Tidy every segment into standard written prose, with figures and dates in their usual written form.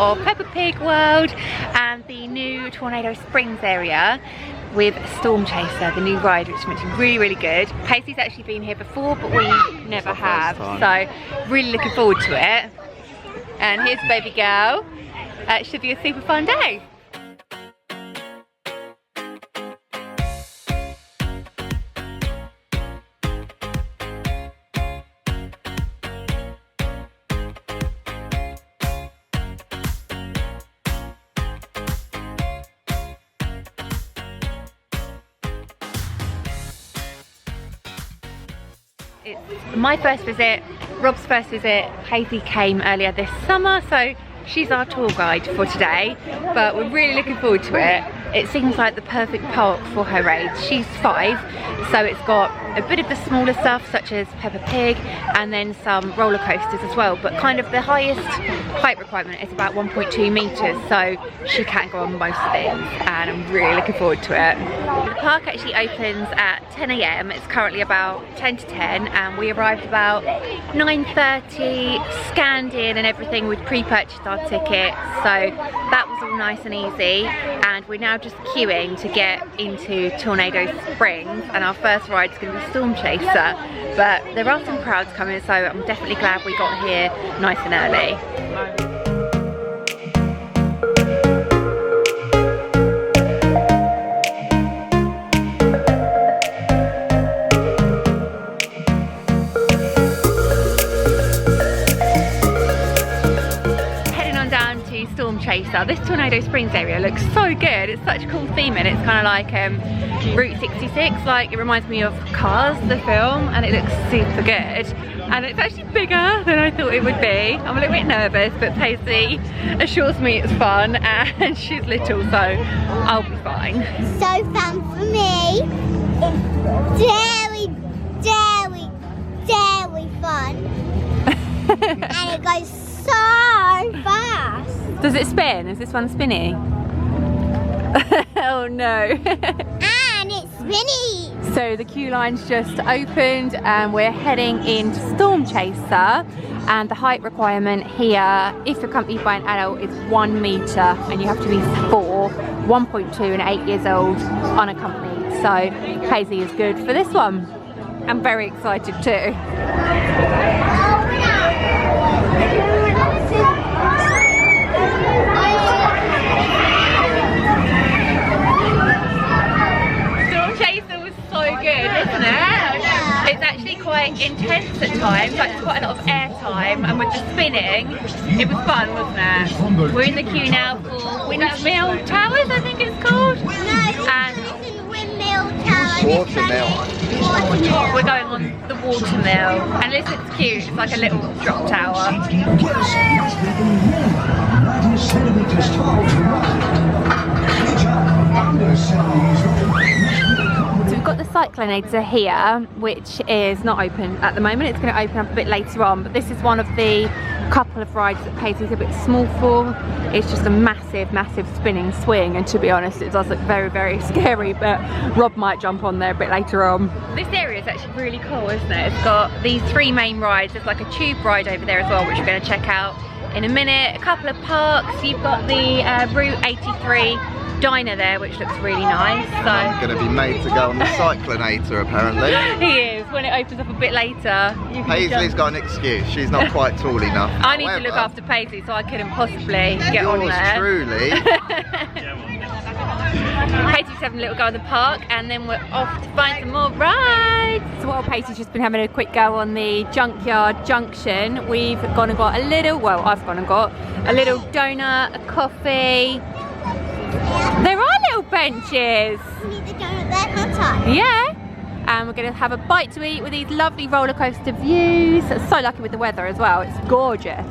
of Peppa Pig World and the new Tornado Springs area with Storm Chaser, the new ride, which is meant to be really, really good. Pacey's actually been here before, but we never have, so really looking forward to it. And here's baby girl. It should be a super fun day. It's my first visit, Rob's first visit. Pacey came earlier this summer, so she's our tour guide for today, but we're really looking forward to it. It seems like the perfect park for her age. She's 5, so it's got a bit of the smaller stuff such as Peppa Pig and then some roller coasters as well, but kind of the highest height requirement is about 1.2 meters, so she can't go on most things, and I'm really looking forward to it. The park actually opens at 10 AM. It's currently about 10 to 10, and we arrived about 9:30, scanned in and everything. We'd pre-purchased our tickets, so that was all nice and easy, and we're now just queuing to get into Tornado Springs, and our first ride is going to be Storm Chaser, but there are some crowds coming, so I'm definitely glad we got here nice and early. Storm Chaser. This Tornado Springs area looks so good. It's such a cool theme, and it's kind of like Route 66, like it reminds me of Cars, the film, and it looks super good. And it's actually bigger than I thought it would be. I'm a little bit nervous, but Pacey assures me it's fun, and she's little, so I'll be fine. So fun for me. It's very fun. And it goes so fast. Does it spin? Is this one spinny? Oh no. And it's spinny. So the queue line's just opened and we're heading into Storm Chaser, and the height requirement here, if you're accompanied by an adult, is 1 meter, and you have to be 4, 1.2 and 8 years old unaccompanied. So Pacey is good for this one. I'm very excited too. Isn't it? It's actually quite intense at times, like it's quite a lot of air time, and with the spinning, it was fun, wasn't it? We're in the queue now for Windmill Towers, I think it's called. No, and Windmill Tower. Watermill. We're going on the Watermill, and this looks cute. It's like a little drop tower. So we've got the Cyclonator here, which is not open at the moment. It's going to open up a bit later on, but this is one of the couple of rides that Pacey's a bit small for. It's just a massive, massive spinning swing, and to be honest, it does look very, very scary, but Rob might jump on there a bit later on. This area is actually really cool, isn't it? It's got these 3 main rides. There's like a tube ride over there as well, which we're going to check out in a minute. A couple of parks. You've got the Route 83 diner there, which looks really nice. So I'm going to be made to go on the Cyclonator apparently. He is, when it opens up a bit later. Paisley's got an excuse, she's not quite tall enough. I need to look after Paisley, so I couldn't possibly get on there. Truly. Pacey's having a little go in the park, and then we're off to find some more rides. So while Pacey's just been having a quick go on the Junkyard Junction, we've gone and got a little, well, I've gone and got a little donut, a coffee. There are little benches. We need to go up there, can't I? Yeah. And we're going to have a bite to eat with these lovely roller coaster views. So lucky with the weather as well. It's gorgeous.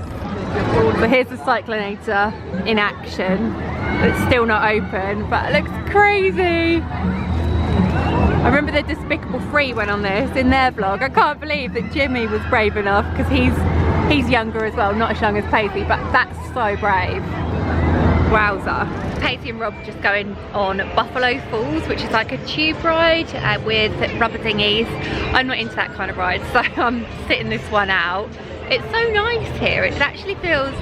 But here's the Cyclonator in action. It's still not open, but it looks crazy. I remember the Despicable 3 went on this in their vlog. I can't believe that Jimmy was brave enough, because he's younger as well, not as young as Pacey, but that's so brave. Wowza. Pacey and Rob are just going on Buffalo Falls, which is like a tube ride with rubber dinghies. I'm not into that kind of ride, so I'm sitting this one out. It's so nice here. It actually feels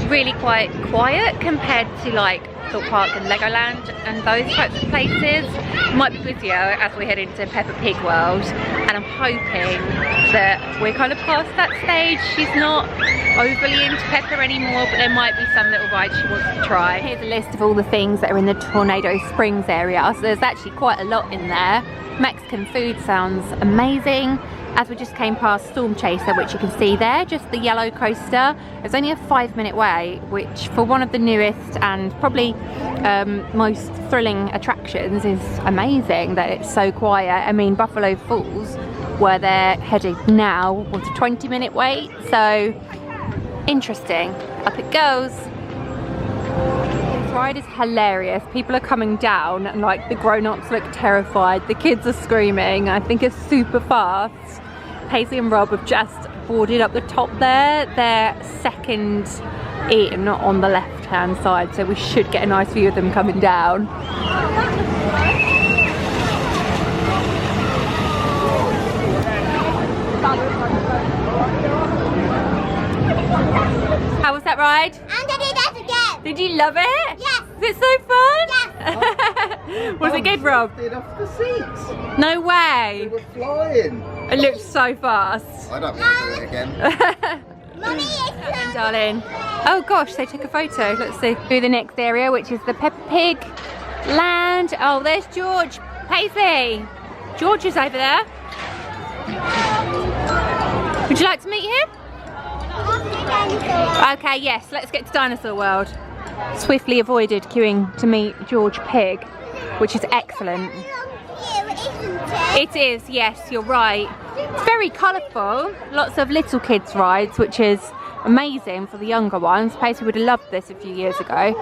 really quite quiet compared to like Thought Park and Legoland and those types of places. It might be busier as we head into Peppa Pig World, and I'm hoping that we're kind of past that stage. She's not overly into Peppa anymore, but there might be some little rides she wants to try. Here's a list of all the things that are in the Tornado Springs area. So there's actually quite a lot in there. Mexican food sounds amazing. As we just came past Storm Chaser, which you can see there, just the yellow coaster. It's only a 5-minute wait, which for one of the newest and probably most thrilling attractions is amazing that it's so quiet. I mean, Buffalo Falls, where they're headed now, was a 20-minute wait, so interesting. Up it goes. This ride is hilarious. People are coming down and like the grown-ups look terrified. The kids are screaming. I think it's super fast. Paisley and Rob have just boarded up the top there. They're second in on the left-hand side, so we should get a nice view of them coming down. How was that ride? I'm gonna do that again. Did you love it? Yes. Was it so fun? Yes. Was it good, Rob? Did off the seats. No way. They were flying. It looked so fast. I don't want to do it again. Mommy, it's Darling. Oh gosh, they took a photo. Let's see. Through the next area, which is the Peppa Pig Land. Oh, there's George. Paisley. George is over there. Would you like to meet him? Okay, yes, let's get to Dinosaur World. Swiftly avoided queuing to meet George Pig, which is excellent. It is, yes, you're right. It's very colourful, lots of little kids rides, which is amazing for the younger ones. Pacey would have loved this a few years ago.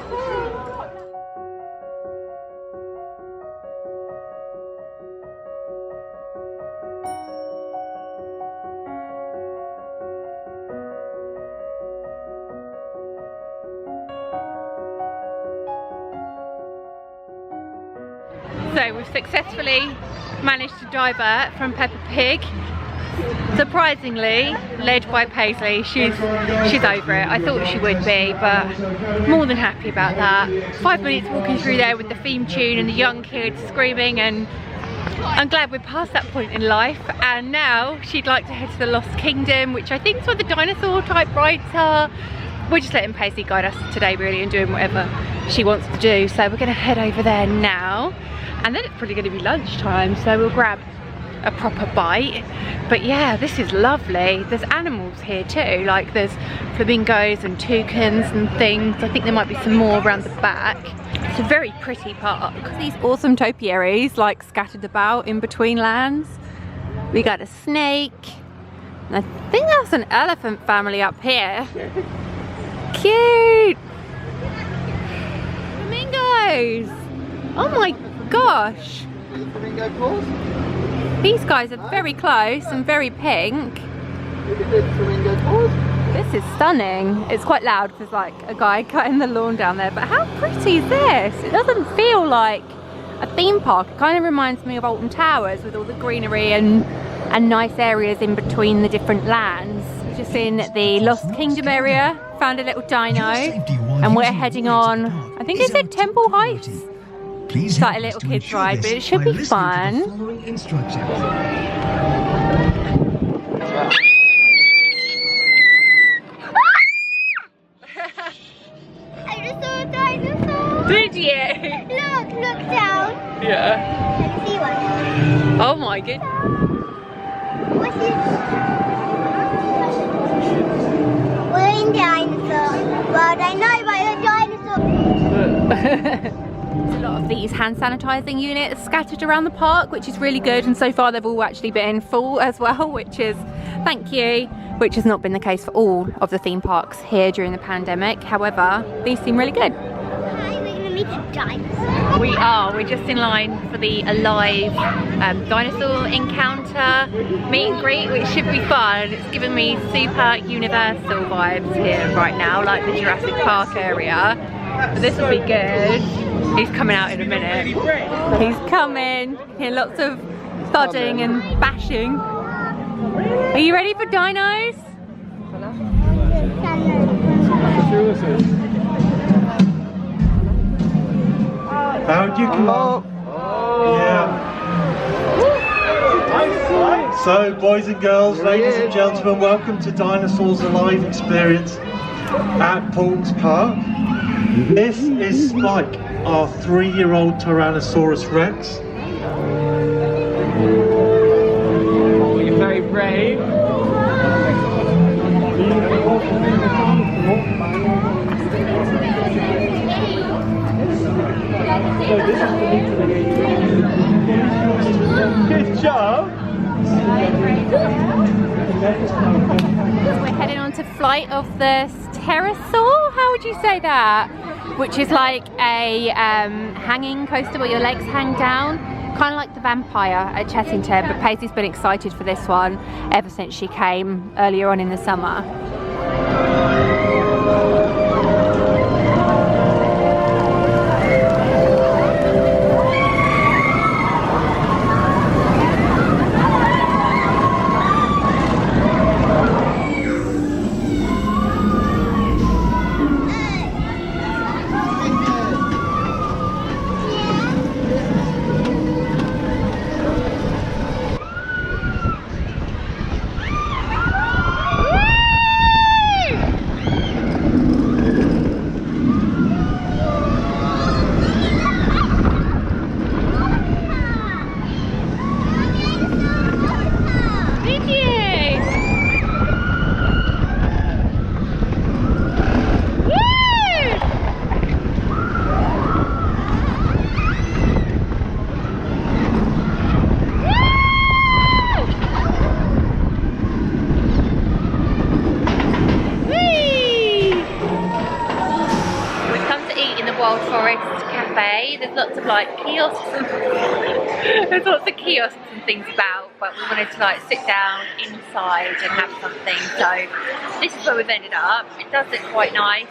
So we've successfully managed to divert from Peppa Pig. Surprisingly, led by Paisley. She's over it. I thought she would be, but more than happy about that. 5 minutes walking through there with the theme tune and the young kids screaming, and I'm glad we're past that point in life. And now she'd like to head to the Lost Kingdom, which I think is where the dinosaur type rides are. We're just letting Paisley guide us today really, and doing whatever she wants to do. So we're gonna head over there now. And then it's probably going to be lunchtime, so we'll grab a proper bite. But yeah, this is lovely. There's animals here too, like there's flamingos and toucans and things. I think there might be some more around the back. It's a very pretty park. These awesome topiaries like scattered about in between lands. We got a snake. And I think that's an elephant family up here. Cute! Flamingos! Oh my gosh, these guys are very close and very pink. This is stunning. It's quite loud because there's like a guy cutting the lawn down there, but how pretty is this? It doesn't feel like a theme park. It kind of reminds me of Alton Towers with all the greenery and nice areas in between the different lands. Just in the Lost Kingdom area, found a little dino, and we're heading on, I think it said Temple Heights. It's like a little kids ride, but it should be fun. I just saw a dinosaur. Did you? Look down. Yeah. I see one. Oh my goodness. What's this? We're in dinosaur world. I know about a dinosaur. There's a lot of these hand sanitizing units scattered around the park, which is really good, and so far they've all actually been full as well, which is thank you, which has not been the case for all of the theme parks here during the pandemic. However, these seem really good. Hi, we're gonna meet a dinosaur. We are. We're just in line for the Alive dinosaur encounter meet and greet, which should be fun. It's giving me super Universal vibes here right now, like the Jurassic Park area. But this will be good. He's coming out in a minute. He's coming. Hear lots of thudding and bashing. Are you ready for dinos? How'd you come on? Yeah. So, boys and girls, ladies and gentlemen, welcome to Dinosaurs Alive experience at Paultons Park. This is Spike, our 3-year-old Tyrannosaurus Rex. Oh, you're very brave. Good job! We're heading on to Flight of the Pterosaur, how would you say that? Which is like a hanging coaster where your legs hang down, kind of like the Vampire at Chessington, but Paisley's been excited for this one ever since she came earlier on in the summer. There's lots of like kiosks and there's lots of kiosks and things about, but we wanted to like sit down inside and have something, so this is where we've ended up. It does look quite nice.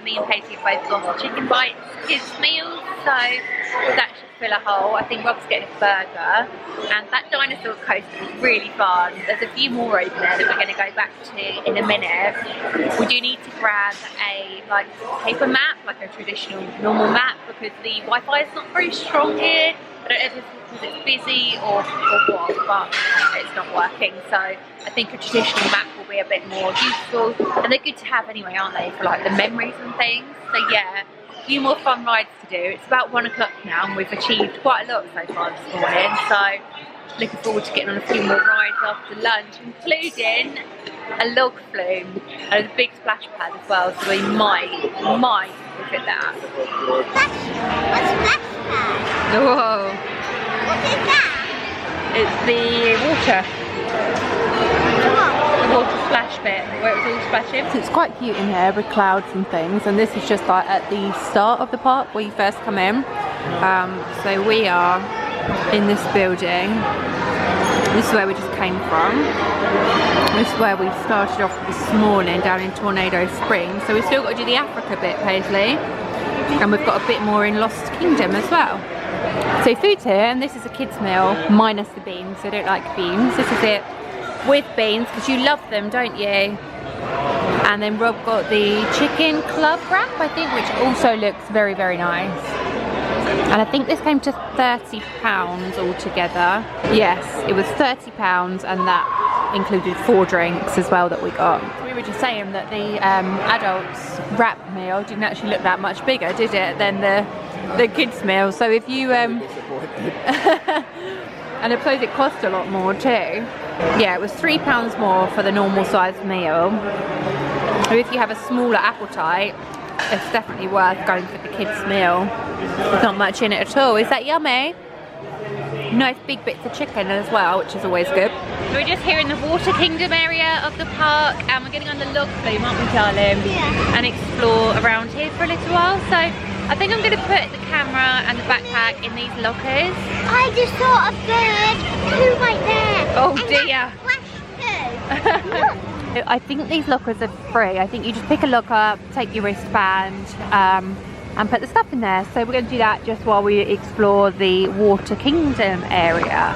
Me and Paisley have both gone for chicken bites, kids meals, so that should fill a hole. I think Rob's getting a burger, and that dinosaur coaster was really fun. There's a few more over there that we're going to go back to in a minute. We do need to grab a like paper map, like a traditional normal map, because the Wi-Fi is not very strong here. I don't know if it's because it's busy or what, but it's not working. So I think a traditional map will be a bit more useful, and they're good to have anyway, aren't they, for like the memories and things. So yeah, a few more fun rides to do. It's about 1 o'clock now, and we've achieved quite a lot so far this morning. So looking forward to getting on a few more rides after lunch, including a log flume and a big splash pad as well. So we might look at that. What's splash pad? Whoa! What is that? It's the water. What? The water splash bit where it was all splashing. So it's quite cute in here with clouds and things, and this is just like at the start of the park where you first come in. So we are in this building. This is where we just came from. This is where we started off this morning down in Tornado Springs. So we've still got to do the Africa bit, Paisley, and we've got a bit more in Lost Kingdom as well. So food's here, and this is a kids meal minus the beans, so I don't like beans. This is it with beans because you love them, don't you? And then Rob got the chicken club wrap, I think, which also looks very, very nice. And I think this came to £30 altogether. Yes, it was £30, and that included 4 drinks as well that we got. We were just saying that the adults wrap meal didn't actually look that much bigger, did it, than the kids meal. So if you and I suppose it cost a lot more too. Yeah, it was £3 more for the normal sized meal. So if you have a smaller appetite, it's definitely worth going for the kids meal. There's not much in it at all. Is that yummy? Nice big bits of chicken as well, which is always good. We're just here in the Water Kingdom area of the park, and we're getting on the log flume, aren't we, darling? Yeah. And explore around here for a little while. So I think I'm going to put the camera and the backpack in these lockers. I just saw a bird poo right there. Oh and dear. That flash poo. Look. I think these lockers are free. I think you just pick a locker, take your wristband, and put the stuff in there. So we're going to do that just while we explore the Water Kingdom area.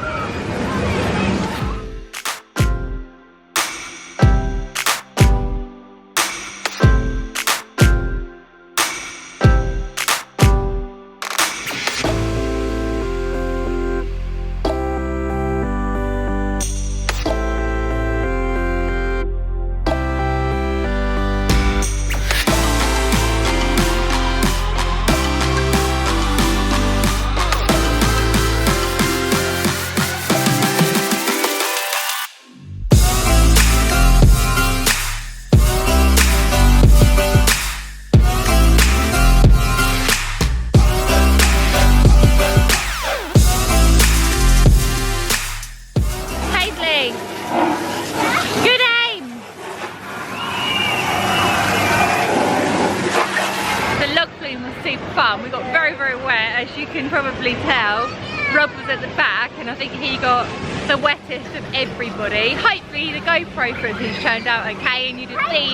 very, very wet, as you can probably tell. Rob was at the back, and I think he got the wettest of everybody. Hopefully the GoPro footage turned out okay, and you'd have seen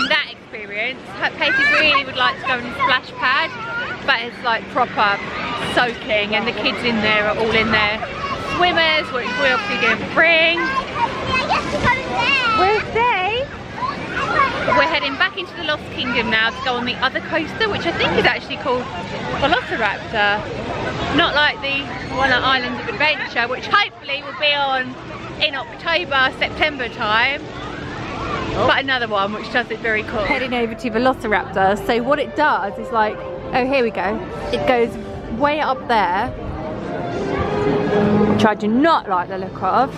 that experience. Pacey really would like to go on the splash pad, but it's like proper soaking, and the kids in there are all in their swimmers, which we're obviously going to bring. Where's Day? We're heading back into the Lost Kingdom now to go on the other coaster, which I think is actually called Velociraptor. Not like the one at Islands of Adventure, which hopefully will be on in October, September time. But another one which does it very cool. Heading over to Velociraptor. So what it does is like, oh here we go. It goes way up there, which I do not like the look of.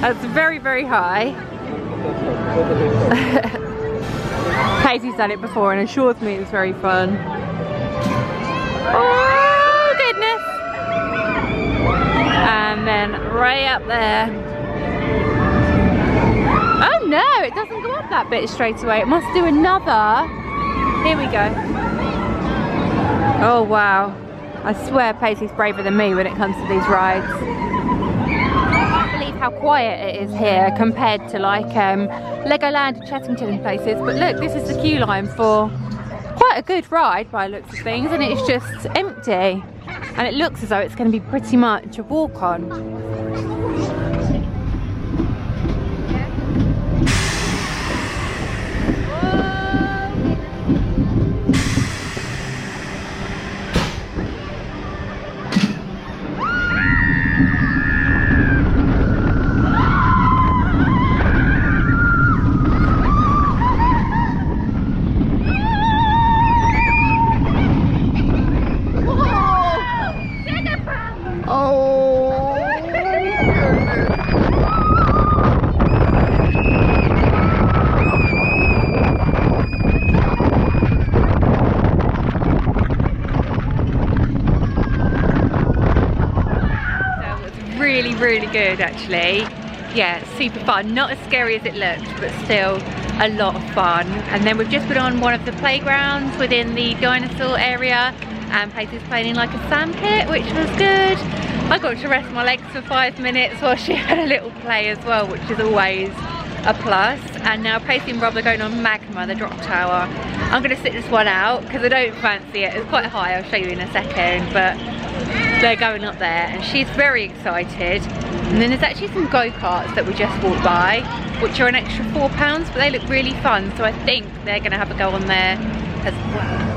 It's very, very high. Casey's done it before and assures me it's very fun. Oh goodness! And then right up there. Oh no, it doesn't go up that bit straight away. It must do another. Here we go. Oh wow. I swear Pacey's braver than me when it comes to these rides. I can't believe how quiet it is here compared to like Legoland and Chattington and places. But look, this is the queue line for quite a good ride by the looks of things, and it's just empty. And it looks as though it's going to be pretty much a walk on. Really good actually. Yeah, super fun. Not as scary as it looked, but still a lot of fun. And then we've just been on one of the playgrounds within the dinosaur area, and Pacey's playing in like a sand pit, which was good. I got to rest my legs for 5 minutes while she had a little play as well, which is always a plus. And now Pacey and Rob are going on Magma, the drop tower. I'm going to sit this one out because I don't fancy it. It's quite high, I'll show you in a second, but they're going up there and she's very excited. And then there's actually some go-karts that we just walked by, which are an extra £4, but they look really fun, so I think they're going to have a go on there as well.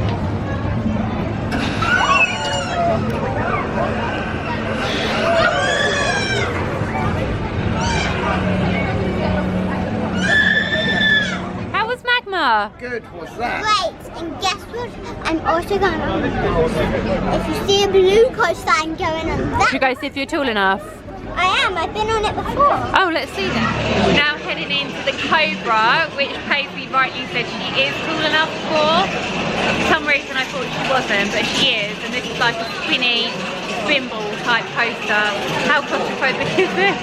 How was Magma? Good, what's that? Great, and guess what? I'm also going on. If you see a blue coaster, I'm going on that. Should we go see if you're tall enough? I am, I've been on it before. Oh, let's see that. We're now heading into the Cobra, which Pacey rightly said she is tall enough for. For some reason I thought she wasn't, but she is. And this is like a spinny, spinball type coaster. How claustrophobic is this?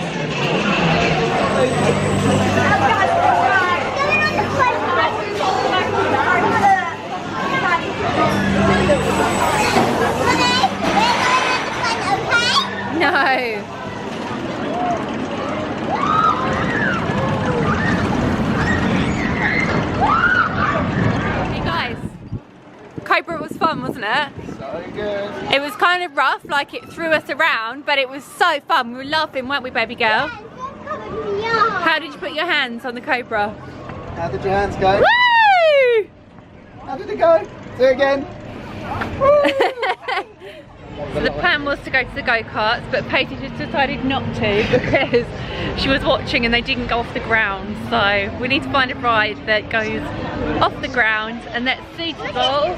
No. Hey guys, Cobra was fun, wasn't it? So good. It was kind of rough, like it threw us around, but it was so fun. We were laughing, weren't we, baby girl? How did you put your hands on the Cobra? How did your hands go? Woo! How did it go? Do it again. So the plan was to go to the go-karts, but Pacey just decided not to because she was watching and they didn't go off the ground. So we need to find a ride that goes off the ground and that's suitable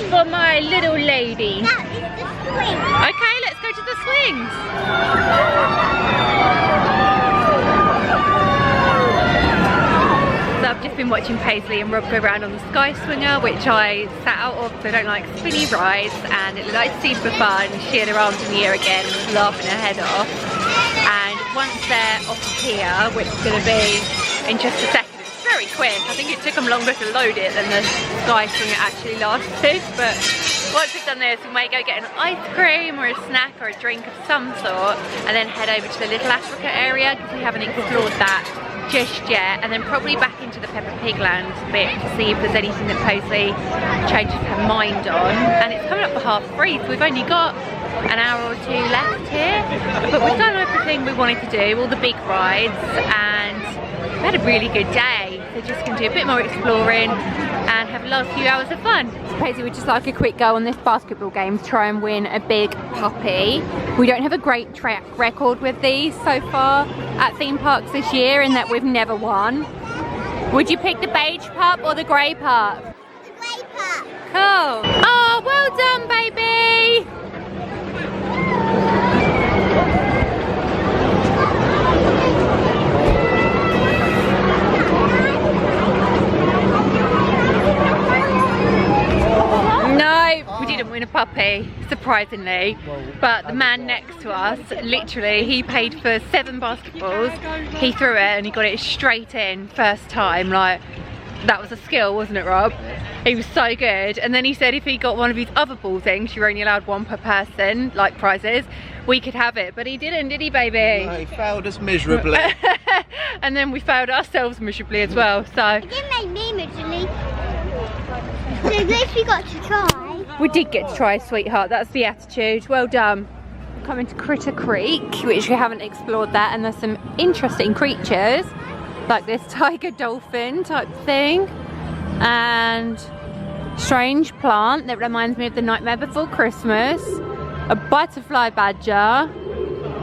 for my little lady. That is the swing. Okay, let's go to the swings. So I've just been watching Paisley and Rob go around on the Sky Swinger, which I sat out of because I don't like spinny rides, and it looked like super fun. She had her arms in the air again and was laughing her head off. And once they're off here, which is going to be in just a second, very quick. I think it took them longer to load it than the Sky Swing actually lasted. But once we've done this, we may go get an ice cream or a snack or a drink of some sort, and then head over to the Little Africa area because we haven't explored that just yet, and then probably back into the Peppa Pig Land bit to see if there's anything that Posey changes her mind on. And it's coming up for 3:30, so we've only got an hour or two left here, but we've done everything we wanted to do, all the big rides, and we had a really good day. So just going to do a bit more exploring and have the last few hours of fun. Posey would just like a quick go on this basketball game to try and win a big puppy. We don't have a great track record with these so far at theme parks this year in that we've never won. Would you pick the beige pup or the grey pup? The grey pup. Cool. Oh, well done, baby. No, we didn't win a puppy, surprisingly. But the man next to us, literally, he paid for 7 basketballs. He threw it and he got it straight in first time. Like, that was a skill, wasn't it, Rob? He was so good. And then he said if he got one of his other balls in, because you're only allowed 1 per person, like prizes, we could have it. But he didn't, did he, baby? No, he failed us miserably. And then we failed ourselves miserably as well, so. It didn't make me miserably. So at least we got to try. We did get to try, sweetheart. That's the attitude. Well done. Coming to Critter Creek, which we haven't explored that, and there's some interesting creatures, like this tiger dolphin type thing, and strange plant that reminds me of The Nightmare Before Christmas, a butterfly badger,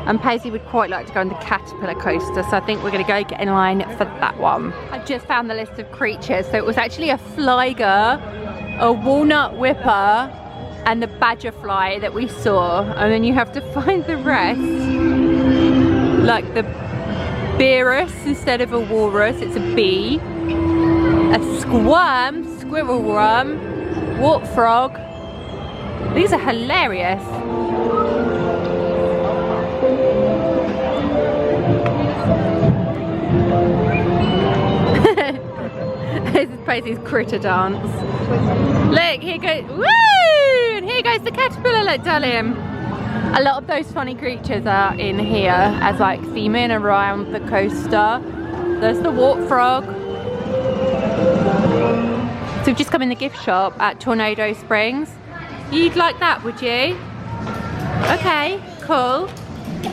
and Paisley would quite like to go on the caterpillar coaster, so I think we're going to go get in line for that one. I just found the list of creatures, so it was actually a flyger, a walnut whipper, and the badger fly that we saw, and then you have to find the rest, like the beerus instead of a walrus, it's a bee, a squirm, squirrel worm, wart frog. These are hilarious. This is Paisley's critter dance. Look, here goes, woo! And here goes the caterpillar, look, darling. A lot of those funny creatures are in here as like theming around the coaster. There's the wart frog. So we've just come in the gift shop at Tornado Springs. You'd like that, would you? Okay, cool.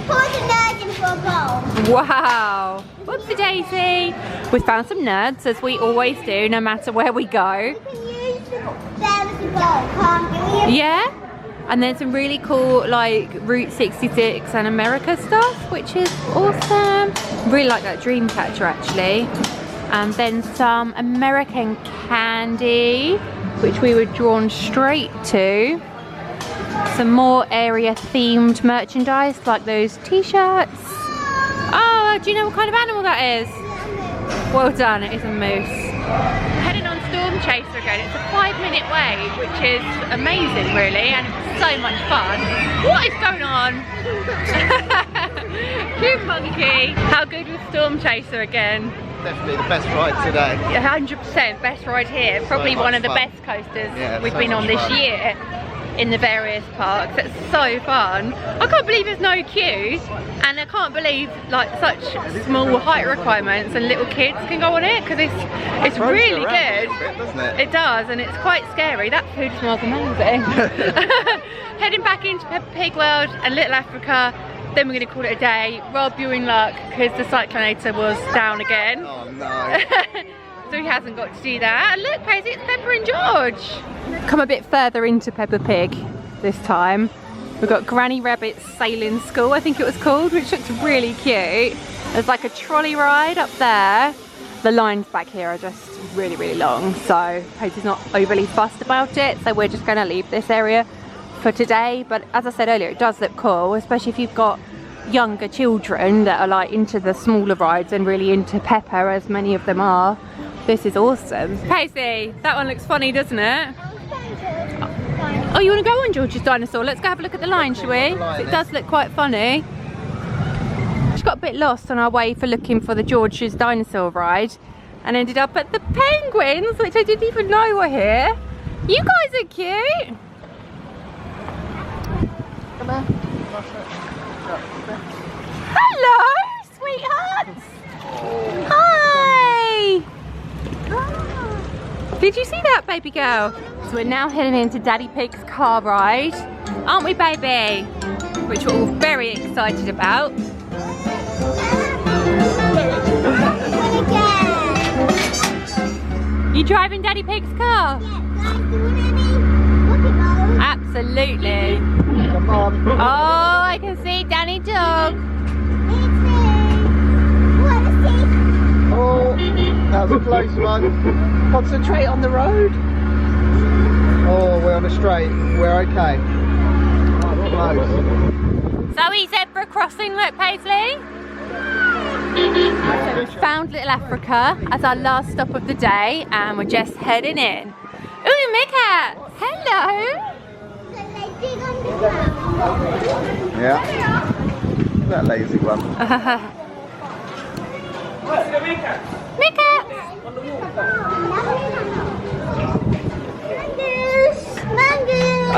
Pour the nerds in for a bowl. Wow. Whoopsie daisy. We found some nerds, as we always do, no matter where we go. You can use them as a bowl, can't you? Yeah. And then some really cool like Route 66 and America stuff, which is awesome. Really like that dream catcher actually. And then some American candy, which we were drawn straight to. Some more area themed merchandise like those t-shirts. Oh, do you know what kind of animal that is? Well done, it is a moose. Heading on Storm Chaser again. It's a 5-minute wait, which is amazing really, and it's so much fun. What is going on? Cute monkey. How good was Storm Chaser again? Definitely the best ride today. 100% best ride here. Probably So one of the much fun. best coasters Yeah, we've so been on much this fun. year in the various parks. It's so fun. I can't believe there's no queues, and I can't believe like such small height requirements and little kids can go on it, because it's really good. Bit, doesn't it? It does, and it's quite scary. That food smells amazing. Heading back into Peppa Pig World and Little Africa, then we're going to call it a day. Rob, you're in luck because the Cyclonator was down again. Oh no. So he hasn't got to do that. And look, Paisley, it's Peppa and George. Come a bit further into Peppa Pig this time. We've got Granny Rabbit's Sailing School, I think it was called, which looks really cute. There's like a trolley ride up there. The lines back here are just really, really long, so Paisley's not overly fussed about it, so we're just going to leave this area for today. But as I said earlier, it does look cool, especially if you've got younger children that are like into the smaller rides and really into Peppa, as many of them are. This is awesome. Paisley, that one looks funny, doesn't it? Oh, you want to go on George's dinosaur? Let's go have a look at the line, shall we? It does look quite funny. Just got a bit lost on our way for looking for the George's dinosaur ride, and ended up at the penguins, which I didn't even know were here. You guys are cute. Come on. Hello, sweethearts. Hi. Did you see that, baby girl? So we're now heading into Daddy Pig's car ride, aren't we, baby? Which we're all very excited about. You driving Daddy Pig's car? Absolutely. Come on. Oh, I can see Danny Dog. Oh, that was a close one. Concentrate on the road. Oh, we're on a straight. We're okay. Close. Zoe, zebra crossing, look, Paisley. So we've found Little Africa as our last stop of the day, and we're just heading in. Ooh, Mika! Hello! Yeah. That lazy one. Mika!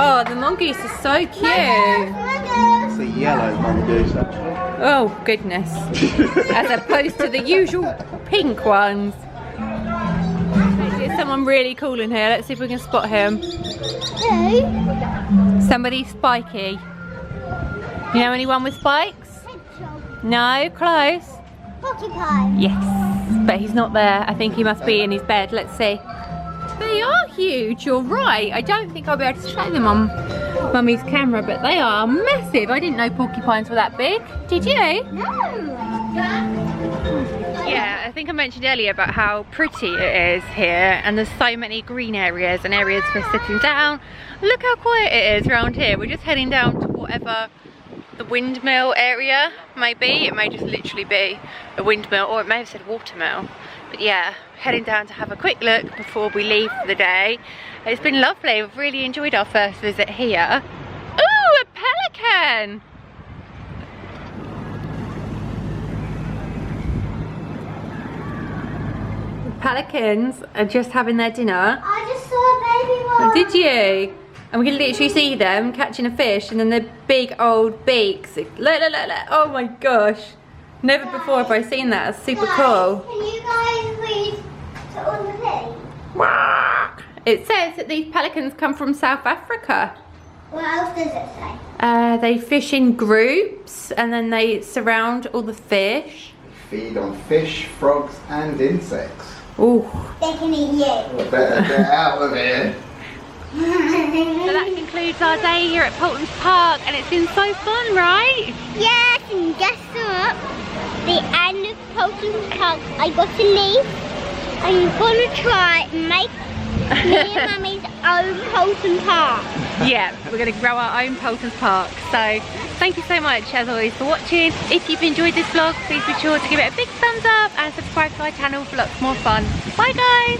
Oh, the mongoose is so cute. It's a yellow mongoose, actually. Oh, goodness. As opposed to the usual pink ones. There's someone really cool in here. Let's see if we can spot him. Who? Somebody spiky. You know anyone with spikes? No, close. Porcupine. Yes, but he's not there. I think he must be in his bed. Let's see. They are huge, you're right. I don't think I'll be able to show them on Mummy's camera, but they are massive. I didn't know porcupines were that big. Did you? No. Yeah, I think I mentioned earlier about how pretty it is here, and there's so many green areas and areas for sitting down. Look how quiet it is around here. We're just heading down to whatever the windmill area may be. It may just literally be a windmill, or it may have said watermill. But yeah, heading down to have a quick look before we leave for the day. It's been lovely. We've really enjoyed our first visit here. Ooh, a pelican! The pelicans are just having their dinner. I just saw a baby one. Did you? And we can literally see them catching a fish, and then their big old beaks. Look, look, look, look. Oh my gosh. Never before have I seen that. It's super cool. Can you guys read on the thing? It says that these pelicans come from South Africa. What else does it say? They fish in groups, and then they surround all the fish. Feed on fish, frogs, and insects. Ooh. They can eat you. Better get out of here. So that concludes our day here at Paultons Park, and it's been so fun, right? Yes, and guess what? The end of Paultons Park, I got to leave. I'm gonna try and make me and Mummy's own Paultons Park. Yeah, we're going to grow our own Paultons Park. So thank you so much as always for watching. If you've enjoyed this vlog, please be sure to give it a big thumbs up and subscribe to our channel for lots more fun. Bye guys!